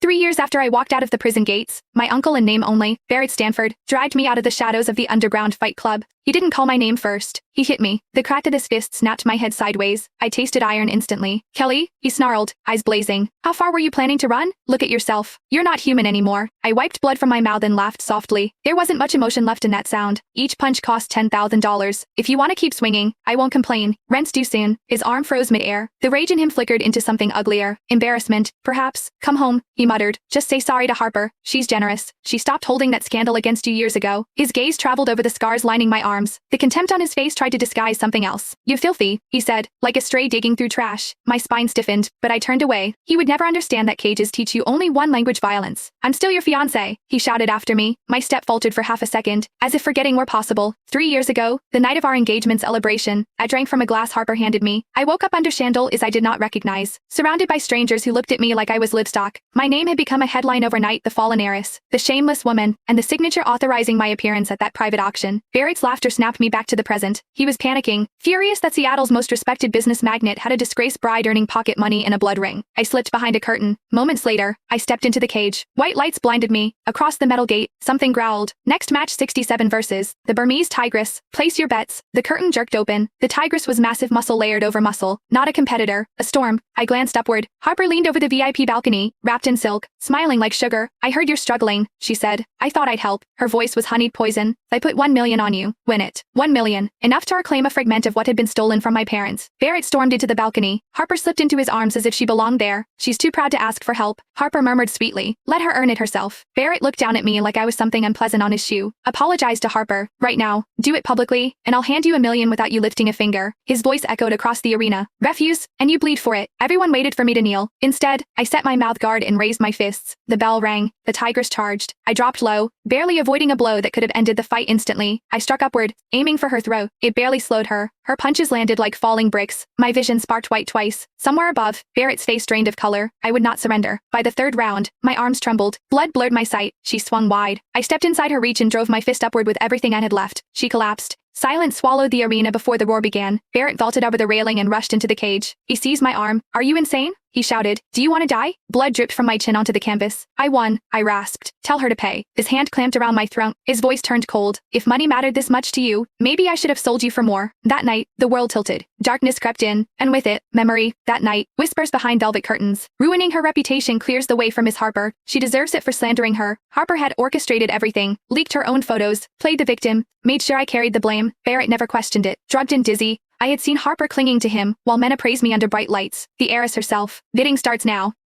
3 years after I walked out of the prison gates, my uncle in name only, Barrett Stanford, dragged me out of the shadows of the underground fight club. He didn't call my name first. He hit me. The crack of his fist snapped my head sideways. I tasted iron instantly. Kelly, he snarled, eyes blazing. How far were you planning to run? Look at yourself. You're not human anymore. I wiped blood from my mouth and laughed softly. There wasn't much emotion left in that sound. Each punch cost $10,000. If you want to keep swinging, I won't complain. Rent's due soon. His arm froze midair. The rage in him flickered into something uglier. Embarrassment, perhaps. Come home, he muttered. Just say sorry to Harper. She's generous. She stopped holding that scandal against you years ago. His gaze traveled over the scars lining my arms. The contempt on his face tried to disguise something else. You filthy, he said, like a stray digging through trash. My spine stiffened, but I turned away. He would never understand that cages teach you only one language: violence. I'm still your fiancé, he shouted after me. My step faltered for half a second, as if forgetting were possible. 3 years ago, the night of our engagement celebration, I drank from a glass Harper handed me. I woke up under chandeliers I did not recognize, surrounded by strangers who looked at me like I was livestock. My name had become a headline overnight: the fallen heiress, the shameless woman, and the signature authorizing my appearance at that private auction. Barrett's laughter snapped me back to the present. He was panicking, furious that Seattle's most respected business magnate had a disgraced bride earning pocket money in a blood ring. I slipped behind a curtain. Moments later, I stepped into the cage. White lights blinded me. Across the metal gate, something growled. Next match 67 versus the Burmese Tigress. Place your bets. The curtain jerked open. The Tigress was massive, muscle layered over muscle. Not a competitor, a storm. I glanced upward. Harper leaned over the VIP balcony, wrapped in silk, smiling like sugar. I heard you're struggling, she said. I thought I'd help. Her voice was honeyed poison. I put 1 million on you. Win it. 1 million. Enough to reclaim a fragment of what had been stolen from my parents. Barrett stormed into the balcony. Harper slipped into his arms as if she belonged there. She's too proud to ask for help, Harper murmured sweetly. Let her earn it herself. Barrett looked down at me like I was something unpleasant on his shoe. Apologize to Harper. Right now. Do it publicly, and I'll hand you 1 million without you lifting a finger. His voice echoed across the arena. Refuse, and you bleed for it. Everyone waited for me to kneel. Instead, I set my mouth guard and raised my fists. The bell rang. The Tigress charged. I dropped low, barely avoiding a blow that could have ended the fight instantly. I struck upward, aiming for her throat. It barely slowed her. Her punches landed like falling bricks. My vision sparked white twice. Somewhere above, Barrett's face drained of color. I would not surrender. By the third round, my arms trembled. Blood blurred my sight. She swung wide. I stepped inside her reach and drove my fist upward with everything I had left. She collapsed. Silence swallowed the arena before the roar began. Barrett vaulted over the railing and rushed into the cage. He seized my arm. Are you insane? He shouted. Do you want to die? Blood dripped from my chin onto the canvas. I won, I rasped. Tell her to pay. His hand clamped around my throat. His voice turned cold. If money mattered this much to you, maybe I should have sold you for more. That night, the world tilted. Darkness crept in, and with it, memory. That night, whispers behind velvet curtains. Ruining her reputation clears the way for Miss Harper. She deserves it for slandering her. Harper had orchestrated everything, leaked her own photos, played the victim, made sure I carried the blame. Barrett never questioned it. Drugged and dizzy, I had seen Harper clinging to him, while men appraised me under bright lights. The heiress herself. Bidding starts now.